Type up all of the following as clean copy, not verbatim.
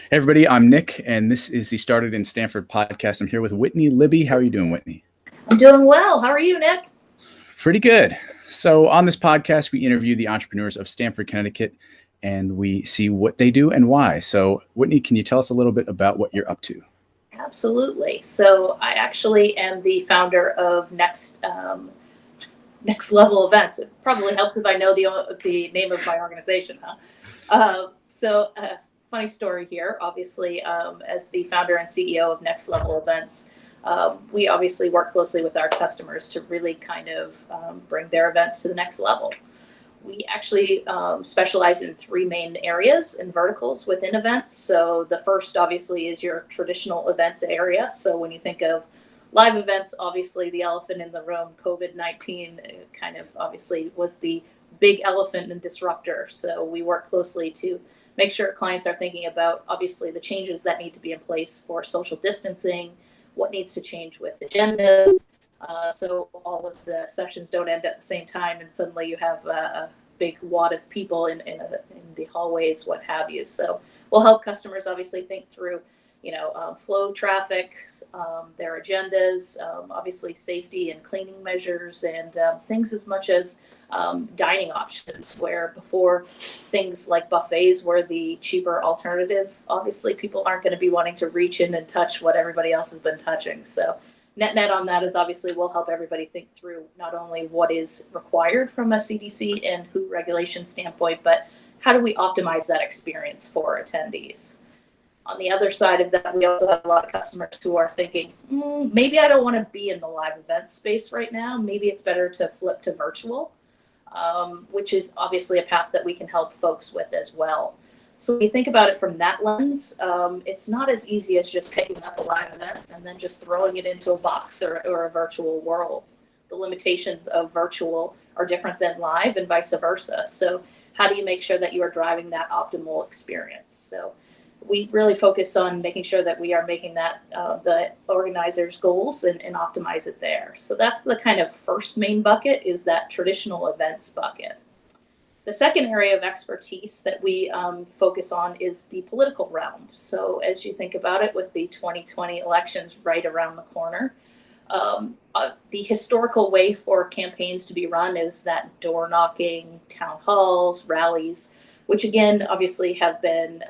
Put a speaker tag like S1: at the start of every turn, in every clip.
S1: Hey everybody, I'm Nick, and this is the Started in Stamford podcast. I'm here with Whitney Libby. How are you doing, Whitney?
S2: I'm doing well. How are you, Nick?
S1: Pretty good. So on this podcast, we interview the entrepreneurs of Stamford, Connecticut, and we see what they do and why. So Whitney, can you tell us a little bit about what you're up to?
S2: Absolutely. So I actually am the founder of Next Level Events. It probably helps if I know the name of my organization, huh? Funny story here. Obviously, as the founder and CEO of Next Level Events, we obviously work closely with our customers to really kind of bring their events to the next level. We actually specialize in three main areas and verticals within events. So the first, obviously, is your traditional events area. So when you think of live events, obviously the elephant in the room, COVID-19 kind of obviously was the big elephant and disruptor. So we work closely to make sure clients are thinking about obviously the changes that need to be in place for social distancing, what needs to change with agendas, so all of the sessions don't end at the same time and suddenly you have a big wad of people in the hallways, what have you. So we'll help customers obviously think through, flow traffic, their agendas, obviously safety and cleaning measures, and things as much as dining options, where before things like buffets were the cheaper alternative. Obviously, people aren't going to be wanting to reach in and touch what everybody else has been touching. So net on that is obviously we'll help everybody think through not only what is required from a CDC and WHO regulation standpoint, but how do we optimize that experience for attendees. On the other side of that, we also have a lot of customers who are thinking, maybe I don't want to be in the live event space right now. Maybe it's better to flip to virtual, which is obviously a path that we can help folks with as well. So when you think about it from that lens, it's not as easy as just picking up a live event and then just throwing it into a box or a virtual world. The limitations of virtual are different than live and vice versa. So how do you make sure that you are driving that optimal experience? So we really focus on making sure that we are making that the organizers' goals and optimize it there. So that's the kind of first main bucket, is that traditional events bucket. The second area of expertise that we focus on is the political realm. So as you think about it, with the 2020 elections right around the corner, the historical way for campaigns to be run is that door knocking, town halls, rallies, which again, obviously have been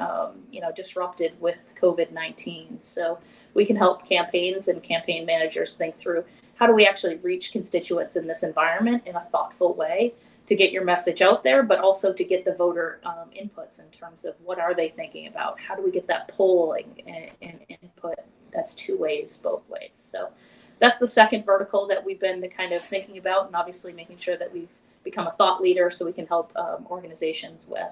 S2: disrupted with COVID-19. So we can help campaigns and campaign managers think through, how do we actually reach constituents in this environment in a thoughtful way to get your message out there, but also to get the voter inputs in terms of what are they thinking about? How do we get that polling and input that's two ways, both ways? So that's the second vertical that we've been kind of thinking about, and obviously making sure that we've become a thought leader so we can help organizations with.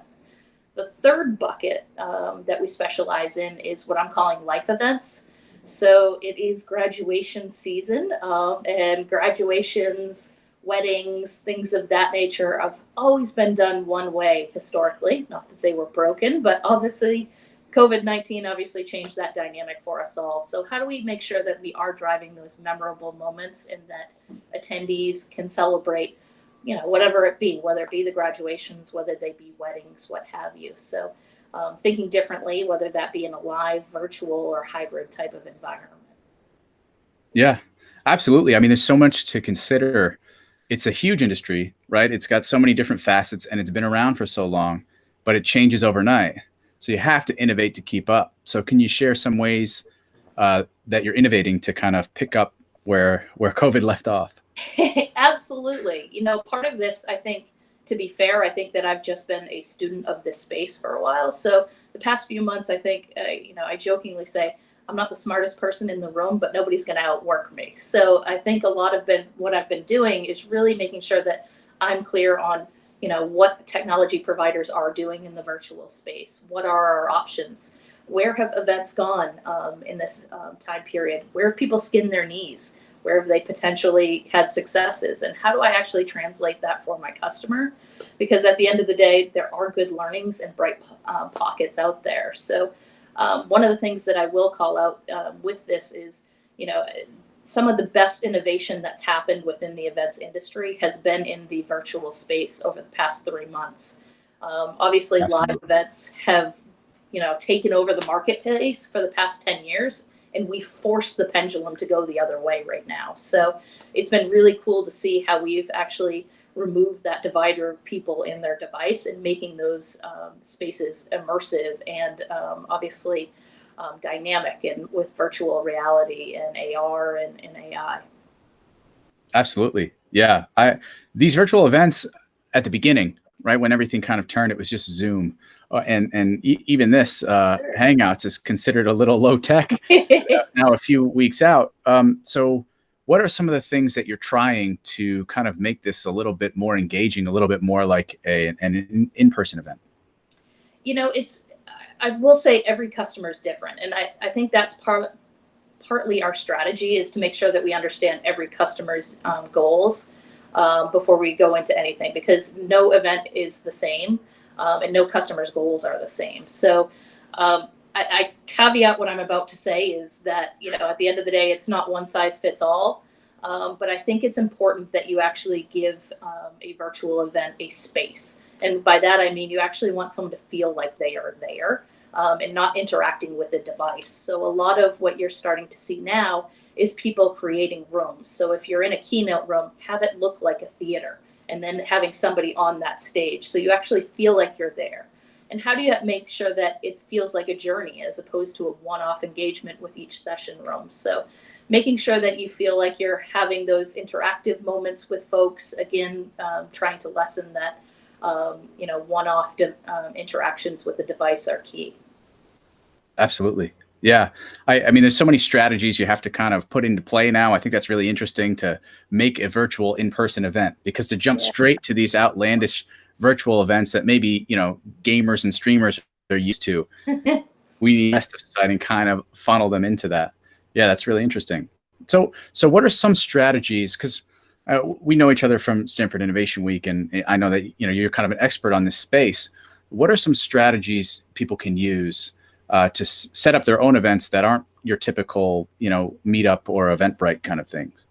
S2: The third bucket that we specialize in is what I'm calling life events. So it is graduation season, and graduations, weddings, things of that nature have always been done one way historically. Not that they were broken, but obviously COVID-19 obviously changed that dynamic for us all. So how do we make sure that we are driving those memorable moments and that attendees can celebrate, whatever it be, whether it be the graduations, whether they be weddings, what have you. So thinking differently, whether that be in a live, virtual, or hybrid type of environment.
S1: Yeah, absolutely. I mean, there's so much to consider. It's a huge industry, right? It's got so many different facets and it's been around for so long, but it changes overnight. So you have to innovate to keep up. So can you share some ways that you're innovating to kind of pick up where COVID left off?
S2: Absolutely. Part of this, I think, to be fair, I think that I've just been a student of this space for a while. So the past few months, I think, I jokingly say, I'm not the smartest person in the room, but nobody's going to outwork me. So I think a lot of what I've been doing is really making sure that I'm clear on, what technology providers are doing in the virtual space. What are our options? Where have events gone in this time period? Where have people skinned their knees? Where have they potentially had successes? And how do I actually translate that for my customer? Because at the end of the day, there are good learnings and bright pockets out there. So one of the things that I will call out with this is, some of the best innovation that's happened within the events industry has been in the virtual space over the past 3 months. Obviously,
S1: Absolutely.
S2: live events have, taken over the marketplace for the past 10 years. And we force the pendulum to go the other way right now. So it's been really cool to see how we've actually removed that divider of people in their device and making those spaces immersive and obviously dynamic and with virtual reality and AR and AI.
S1: Absolutely. Yeah. These virtual events at the beginning, right when everything kind of turned, it was just Zoom, even this
S2: Sure.
S1: Hangouts is considered a little low tech now. A few weeks out. So, what are some of the things that you're trying to kind of make this a little bit more engaging, a little bit more like an in-person event?
S2: It's, I will say every customer is different. And I think that's partly our strategy is to make sure that we understand every customer's goals before we go into anything, because no event is the same and no customer's goals are the same. So I caveat what I'm about to say is that, at the end of the day, it's not one size fits all. But I think it's important that you actually give a virtual event a space. And by that, I mean you actually want someone to feel like they are there and not interacting with a device. So a lot of what you're starting to see now is people creating rooms. So if you're in a keynote room, have it look like a theater and then having somebody on that stage. So you actually feel like you're there. And how do you make sure that it feels like a journey as opposed to a one-off engagement with each session room? So making sure that you feel like you're having those interactive moments with folks, again, trying to lessen that, one-off interactions with the device are key.
S1: Absolutely. Yeah. I mean, there's so many strategies you have to kind of put into play now. I think that's really interesting to make a virtual in-person event, because to jump
S2: Yeah.
S1: straight to these outlandish virtual events that maybe, gamers and streamers are used to, we need the rest of society and kind of funnel them into that. Yeah, that's really interesting. So what are some strategies? Because we know each other from Stanford Innovation Week, and I know that you're kind of an expert on this space. What are some strategies people can use to set up their own events that aren't your typical, meetup or Eventbrite kind of things?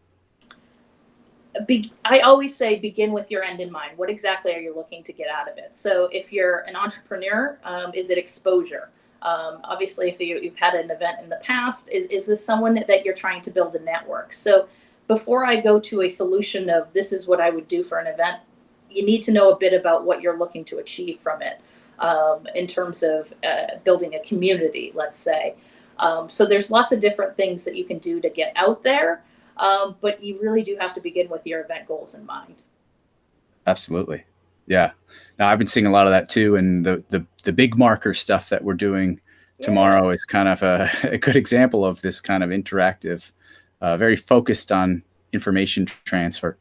S2: I always say begin with your end in mind. What exactly are you looking to get out of it? So if you're an entrepreneur, is it exposure? Obviously, if you've had an event in the past, is this someone that you're trying to build a network? So before I go to a solution of this is what I would do for an event, you need to know a bit about what you're looking to achieve from it in terms of building a community, let's say. So there's lots of different things that you can do to get out there, but you really do have to begin with your event goals in mind.
S1: Absolutely. Yeah. Now I've been seeing a lot of that too, and the big marker stuff that we're doing
S2: Yeah.
S1: tomorrow is kind of a good example of this kind of interactive, very focused on information transfer.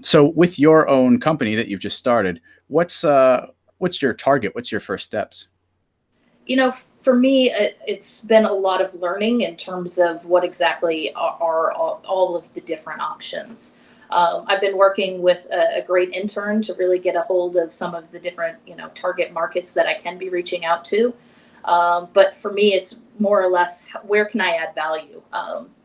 S1: So with your own company that you've just started, what's your target? What's your first steps?
S2: For me, it's been a lot of learning in terms of what exactly are all of the different options. I've been working with a great intern to really get a hold of some of the different, target markets that I can be reaching out to. But for me, it's more or less where can I add value?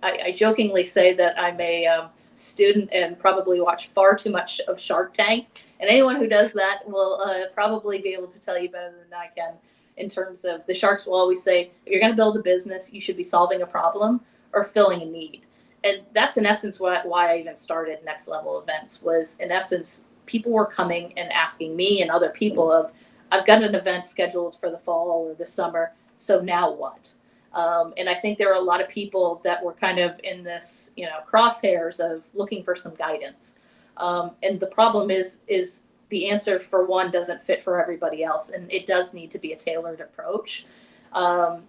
S2: I jokingly say that I'm a student and probably watch far too much of Shark Tank. And anyone who does that will probably be able to tell you better than I can in terms of the sharks will always say, if you're going to build a business, you should be solving a problem or filling a need. And that's in essence why I even started Next Level Events was in essence, people were coming and asking me and other people of, I've got an event scheduled for the fall or the summer. So now what? And I think there are a lot of people that were kind of in this, crosshairs of looking for some guidance. And the problem is the answer for one doesn't fit for everybody else, and it does need to be a tailored approach.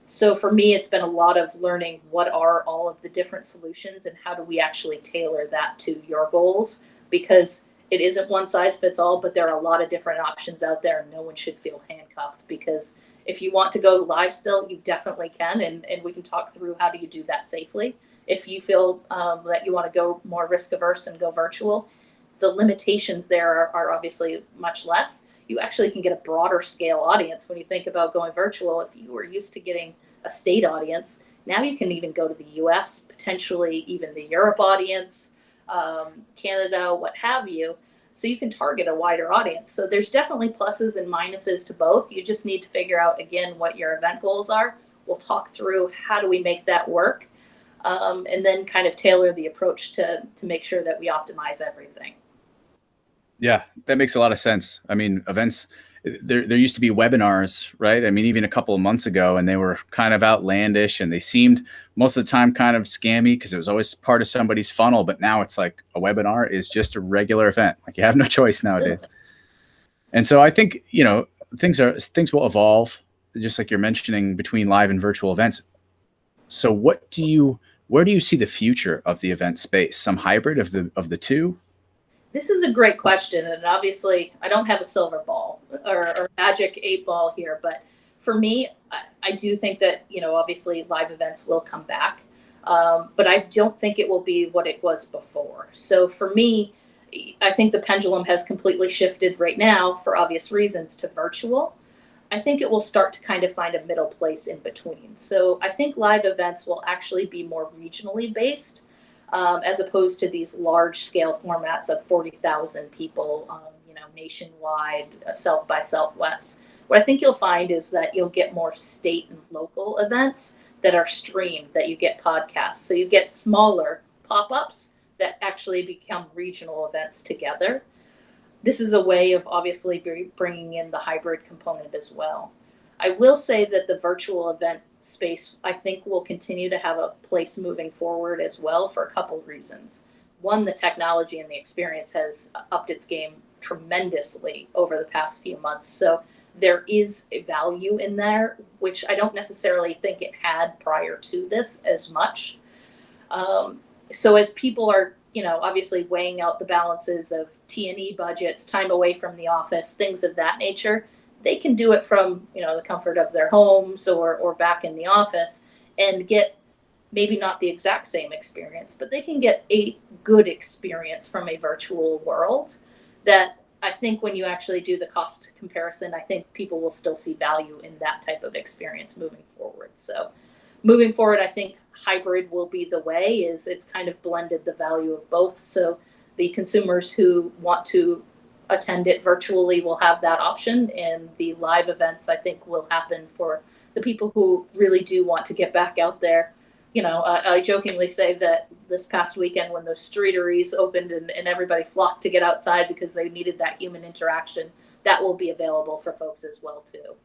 S2: So for me, it's been a lot of learning what are all of the different solutions and how do we actually tailor that to your goals, because it isn't one size fits all, but there are a lot of different options out there and no one should feel handcuffed, because if you want to go live still, you definitely can, and we can talk through how do you do that safely. If you feel that you want to go more risk averse and go virtual, the limitations there are obviously much less. You actually can get a broader scale audience when you think about going virtual. If you were used to getting a state audience, now you can even go to the US, potentially even the Europe audience, Canada, what have you. So you can target a wider audience. So there's definitely pluses and minuses to both. You just need to figure out, again, what your event goals are. We'll talk through how do we make that work, and then kind of tailor the approach to make sure that we optimize everything.
S1: Yeah, that makes a lot of sense. I mean, events, there used to be webinars, right? I mean, even a couple of months ago, and they were kind of outlandish and they seemed most of the time kind of scammy because it was always part of somebody's funnel. But now it's like a webinar is just a regular event. Like you have no choice nowadays. And so I think, things will evolve, just like you're mentioning between live and virtual events. So where do you see the future of the event space? Some hybrid of the two?
S2: This is a great question, and obviously, I don't have a silver ball or magic 8 ball here, but for me, I do think that obviously live events will come back, but I don't think it will be what it was before. So for me, I think the pendulum has completely shifted right now for obvious reasons to virtual. I think it will start to kind of find a middle place in between. So I think live events will actually be more regionally based, as opposed to these large scale formats of 40,000 people, nationwide, South by Southwest. What I think you'll find is that you'll get more state and local events that are streamed, that you get podcasts. So you get smaller pop ups that actually become regional events together. This is a way of obviously bringing in the hybrid component as well. I will say that the virtual event space, I think, will continue to have a place moving forward as well for a couple of reasons. One, the technology and the experience has upped its game tremendously over the past few months. So there is a value in there, which I don't necessarily think it had prior to this as much. So as people are, obviously weighing out the balances of T&E budgets, time away from the office, things of that nature, they can do it from, the comfort of their homes or back in the office and get maybe not the exact same experience, but they can get a good experience from a virtual world that I think when you actually do the cost comparison, I think people will still see value in that type of experience moving forward. So moving forward, I think hybrid will be the way. Is it's kind of blended the value of both. So the consumers who want to attend it virtually will have that option, and the live events I think will happen for the people who really do want to get back out there. I jokingly say that this past weekend when those streeteries opened and everybody flocked to get outside because they needed that human interaction, that will be available for folks as well too.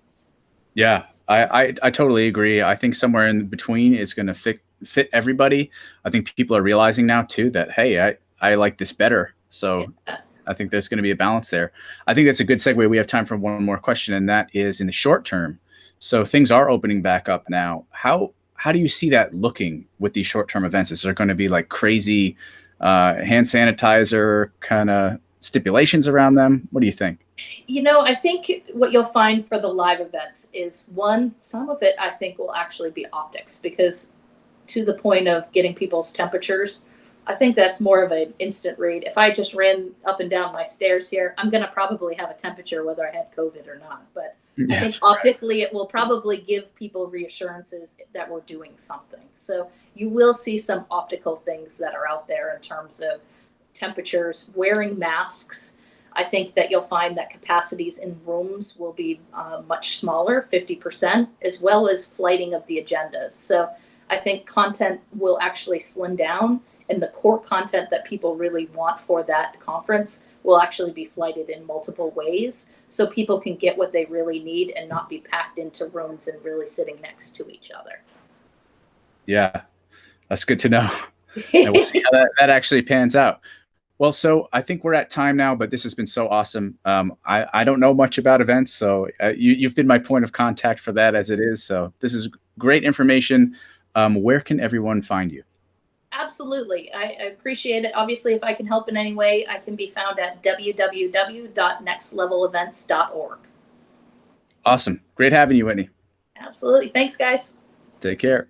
S1: Yeah, I totally agree. I think somewhere in between is going to fit everybody. I think people are realizing now too that, hey, I like this better. So
S2: Yeah.
S1: I think there's going to be a balance there. I think that's a good segue. We have time for one more question, and that is in the short term. So things are opening back up now. How do you see that looking with these short term events? Is there going to be like crazy hand sanitizer kind of stipulations around them? What do you think?
S2: I think what you'll find for the live events is one, some of it I think will actually be optics because to the point of getting people's temperatures, I think that's more of an instant read. If I just ran up and down my stairs here, I'm going to probably have a temperature whether I had COVID or not. But I
S1: Yeah.
S2: think optically it will probably give people reassurances that we're doing something. So you will see some optical things that are out there in terms of temperatures, wearing masks. I think that you'll find that capacities in rooms will be much smaller, 50%, as well as flighting of the agendas. So I think content will actually slim down, and the core content that people really want for that conference will actually be flighted in multiple ways so people can get what they really need and not be packed into rooms and really sitting next to each other.
S1: Yeah, that's good to know. And we'll see how that actually pans out. Well, so I think we're at time now, but this has been so awesome. I don't know much about events, so you've been my point of contact for that as it is. So this is great information. Where can everyone find you?
S2: Absolutely. I appreciate it. Obviously, if I can help in any way, I can be found at www.nextlevelevents.org.
S1: Awesome. Great having you, Whitney.
S2: Absolutely. Thanks, guys.
S1: Take care.